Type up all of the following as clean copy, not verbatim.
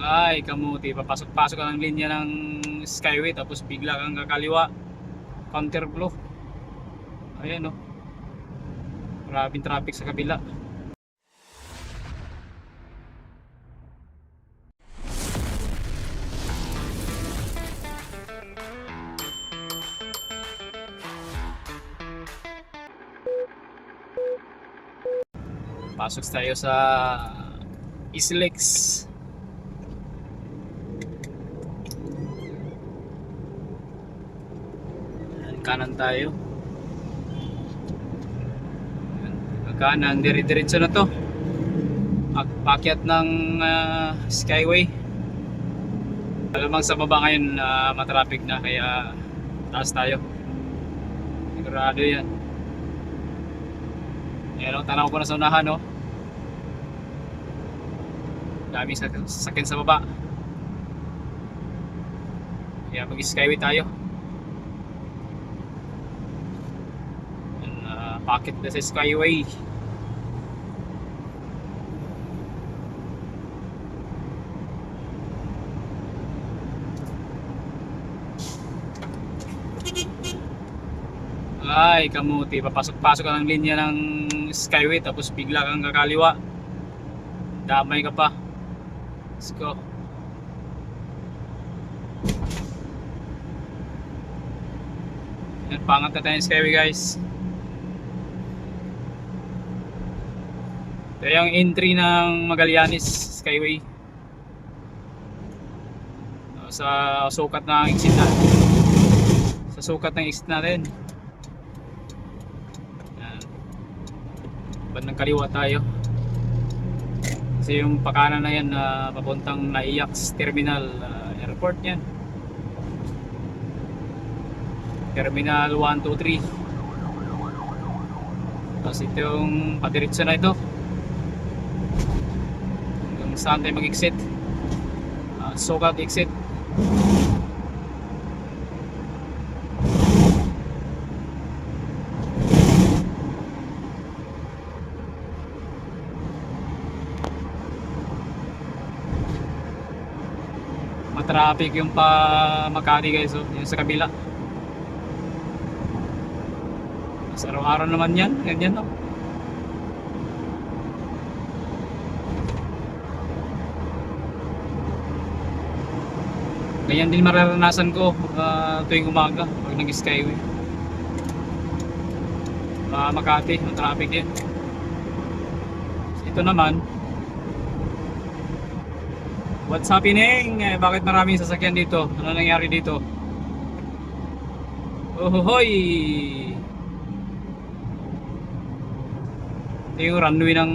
Ay, kamuti. Papasok-pasok ka ng linya ng Skyway tapos bigla kang kakaliwa. Counterflow. Ayan, oh. Maraming traffic sa kabila. Pasok tayo sa Islex. Kanan tayo. Kanan, dire-diretso na to. Pakyat ng Skyway. Alamang sa baba ngayon matraffic na, kaya taas tayo. Sigurado yan. Ayan, tanaw ko na sa unahan, no? Daming sasakyan sa baba. Kaya mag-Skyway tayo. Packet na sa Skyway. Ay, kamuti. Papasok-pasok ka ng linya ng Skyway tapos bigla kang kakaliwa. Damay ka pa. Let's go. Yan, pangat na tayo ng Skyway, guys. Ito yung entry ng Magallanes Skyway. Sa sukat ng exit natin. Sa sukat ng exit natin. Yan. Bandang kaliwa tayo. Kasi yung pakanan na yan papuntang Naiyax Terminal Airport yan. Terminal 1, 2, 3. Tapos ito yung padiretso na ito. Yung saan tayo mag-exit. Sukat exit. Matraffic yung pa Makati, guys, oh. Yung sa kabila. Sa araw-araw naman yan, ganyan, no? Ganyan din mararanasan ko tuwing umaga pag nag-Skyway. Makati, traffic din. Ito naman, what's happening? Bakit maraming sasakyan dito? Ano nangyari dito? Ohohoy! Ito yung runway ng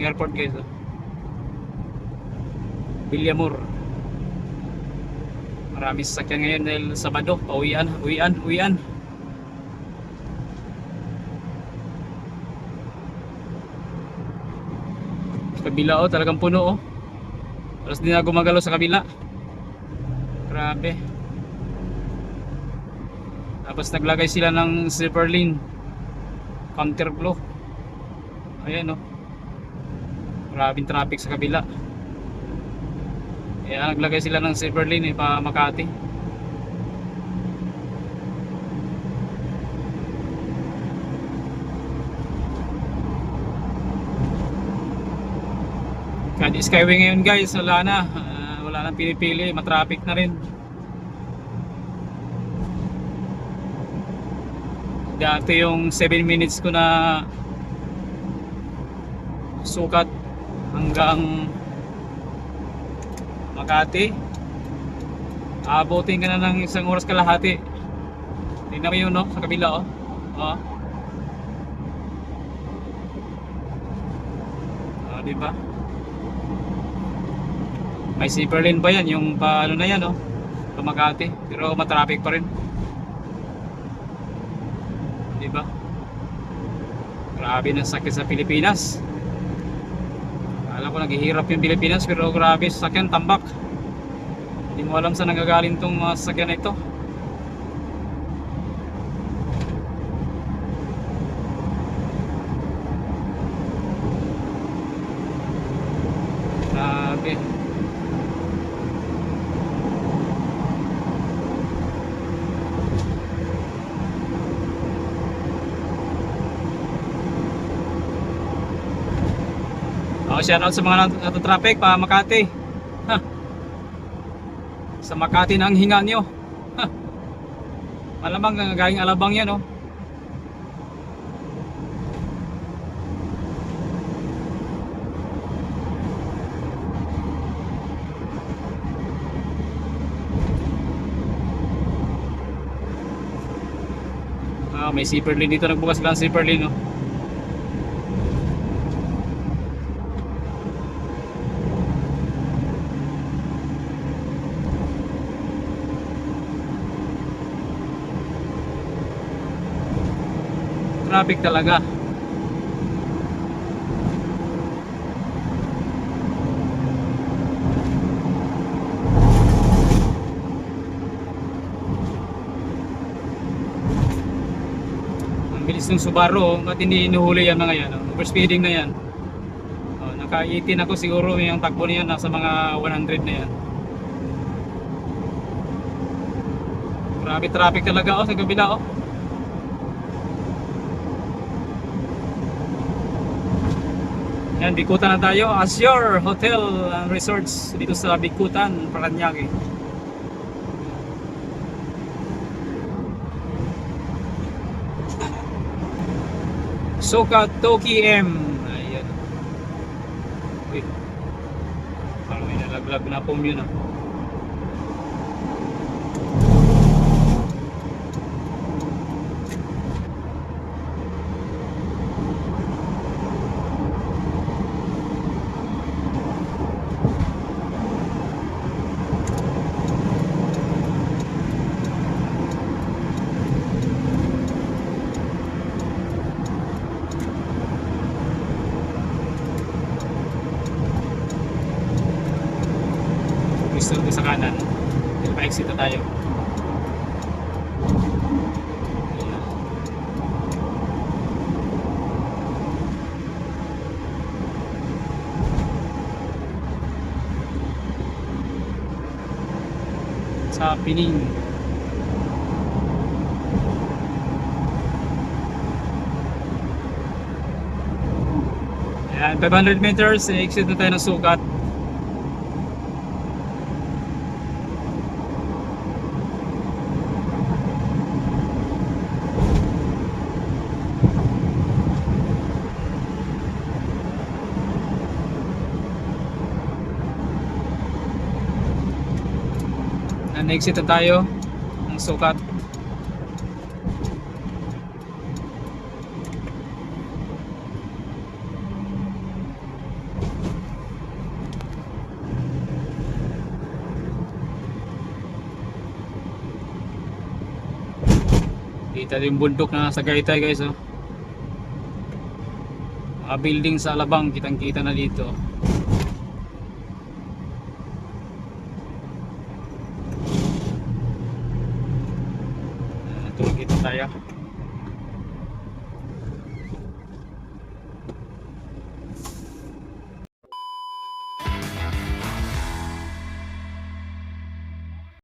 airport, guys. Villamor. Maraming sasakyan ngayon dahil Sabado, uwian. Kabila, oh, talagang puno, oh. Alas din na gumagalaw sa kabila. Grabe. Tapos naglagay sila ng silver lane, counterflow. Ayan, oh. Maraming traffic sa kabila. Kaya naglagay sila ng silver lane pa Makati. Kahit Skyway ngayon, guys, wala nang pinipili, matraffic na rin. Dati yung 7 minutes ko na sukat hanggang Makati, abutin ka na ng 1 oras kalahati. Tingnan mo yun, no? Sa kabila, oh. Diba? May silver lane pa yan, yung paano na yan, oh, sa Makati, pero matraffic pa rin. Diba? Grabe ng sakit sa Pilipinas. Alam ko naghihirap yung Pilipinas, pero grabe sasakyan, tambak. Hindi mo alam saan nagagaling tong mga sasakyan na ito. Grabe. Shout out sa mga natatraffic pa Makati. Ha. Sa Makati na ang hinga nyo. Ha. Malamang galing Alabang yan, oh. May zipper lane dito, nagbukas lang zipper lane, no? Traffic talaga. Bilis ng Subaru, ba't hindi inuhuli yan mga yan, overspeeding na yan. Naka 18 ako siguro, yung takbo niyan nasa mga 100 na yan. Grabe traffic talaga, oh, sa kabila, oh. Yan, Bikutan na tayo. Azure Hotel and Resorts dito sa Bikutan, Paranaque. Soka Toki M. Ayan. Uy. Parang may nalaglag na po yun, ah. Gusto ko sa kanan. Pa-exit na tayo. Sa Pining. Ayan, 500 meters, exit na tayo ng Sukat. Exit na tayo ng Sukat. Kita yung bundok na sa Tagaytay, guys, oh. Mga building sa Alabang, kitang kita na dito. Ito tayo.